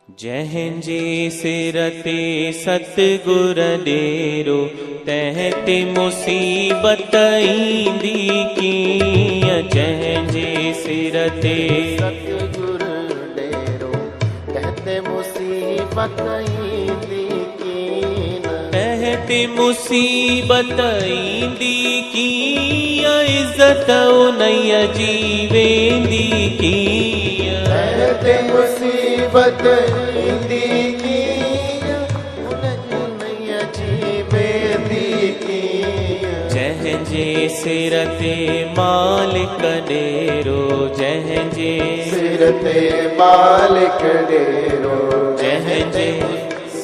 जंहिंजे सिर ते सतगुर डेरो तंहिं ते मुसीबत ईंदी कीअं। जंहिंजे सिर ते सतगुर डेरो तंहिं ते मुसीबत ईंदी कीअं। तंहिं ते मुसीबत ईंदी कीअं। इज़त उन्हीअ जी वेंदी कीअं। तंहिं ते मुसीबत ईंदी कीअं। उन्हीअ जी वेंदी कीअं। जंहिंजे सिर ते मालिक डेरो जंहिंजे सिर ते मालिक डेरो जंहिंजे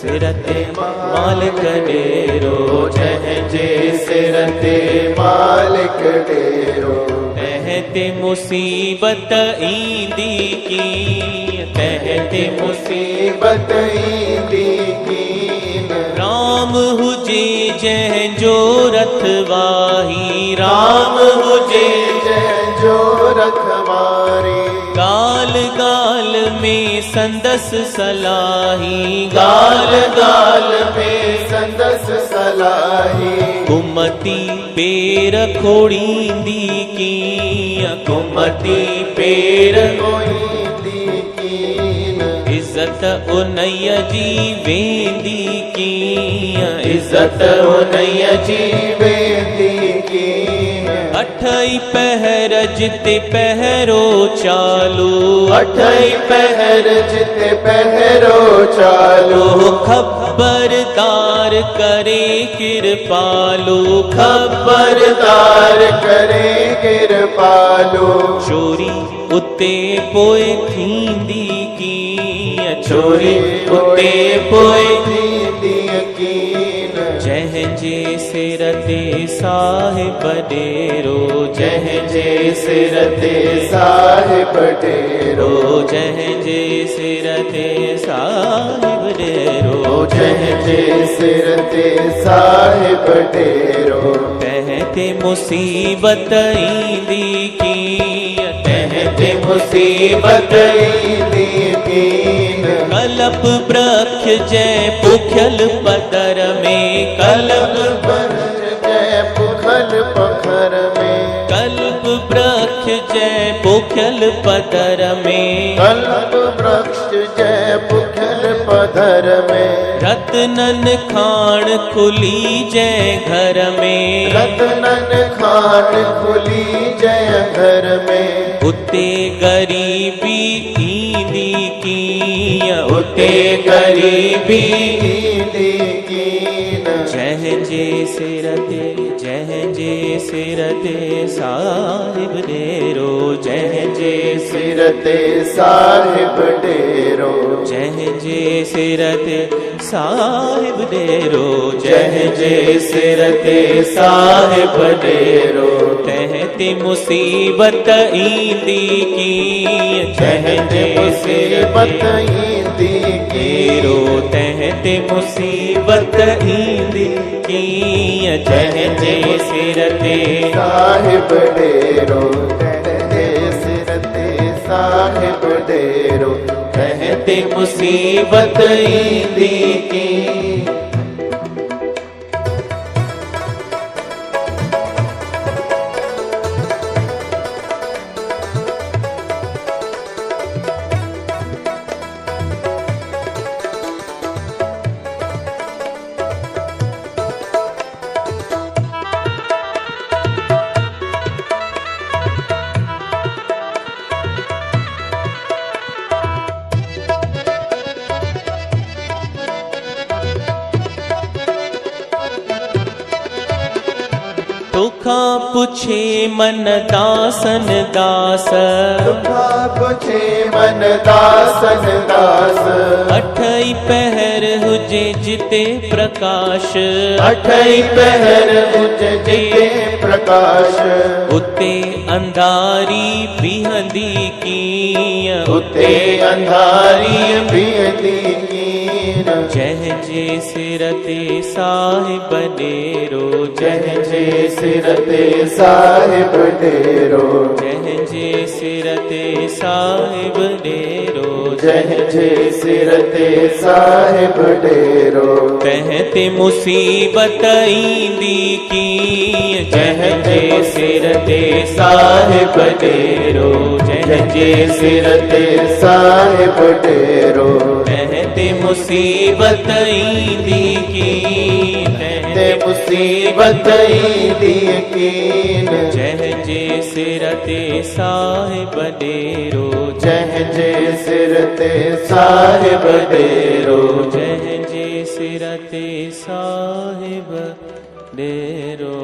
सिर ते मालिक डेरो जंहिंजे सिर ते मालिक डेरो तंहिं ते मुसीबत ईंदी कीअं। तंहिं ते मुसीबत ईंदी कीअं। राम हुजे जंहिंजो रथ वाही राम हुजे जंहिंजो रखवारी गाल गाल में संदसि सलाही गाल गाल में संदस सलाही कुमती पेर खोड़ींदी कीअं। कुमती पेर कोईंदी कीअं। इज़त उन्हीअ जी वेंदी कीअं। इज़त उन्हीअ जी वेंदी कीअं। अठई पहर जिते पहरो चालू अठई पहर जिते पहरो चालू खबरदार करे कृपालू खबरदार करे कृपालू चोरी उते पोइ थींदी कीअं। चोरी उते पोइ थींदी कीअं। जंहिंजे सिर ते साहिब डेरो जंहिंजे सिर ते साहिब डेरो जंहिंजे सिर ते साहिब डेरो जंहिंजे सिर ते साहिब डेरो तंहिं ते मुसीबत ईंदी कीअं। तंहिं ते मुसीबत ईंदी कीअं। कलप वृक्ष जंहिं पुखियल पदर में कलप जय पुखल पखर में कल्प वृक्ष जय पुखियल पदर में कल्प वृक्ष जय पुखल पधर में रत्नन खान खुली जय घर में रत्नन खान खुली जय घर में उते गरीबी ईंदी कीअं। उते गरीबी ईंदी कीअं। जंहिंजे सिर ते साहिब डेरो जंहिंजे सिर ते साहिब डेरो जंहिंजे सिर ते साहिब डेरो जंहिंजे सिर ते साहिब डेरो तंहिं ते मुसीबत ईंदी कीअं। जंहिंजे मुसीबत ईंदी डेरो तंहिं ते मुसीबत ईंदी कीअं। जंहिंजे सिर ते साहिब डेरो जंहिंजे सिर ते साहिब डेरो तंहिं ते मुसीबत ईंदी कीअं। तोखां पुछे मन दासन दास तुखा पुछे मन दासन दास अठई पहर हुजे जिते प्रकाश अठई पहर हुजे प्रकाश उते अंधारी बीहंदी कीअं। उते अंधारी बीहंदी कीअं। जंहिंजे सिर ते साहिब डेरो जंहिंजे सिर ते साहिब डेरो जंहिंजे सिर ते साहिब डेरो जय जय सिर ते साहिब डेरो कहते मुसीबत ईंदी की जय जय सिर ते साहिब डेरो जय जय सिर ते साहिब डेरो कहते मुसीबत ईंदी की ते मुसीबत ईंदी कीन जय जय सिर ते साहिब डेरो जय जय सिर ते साहिब डेरो जय जय सिर ते साहिब डेरो।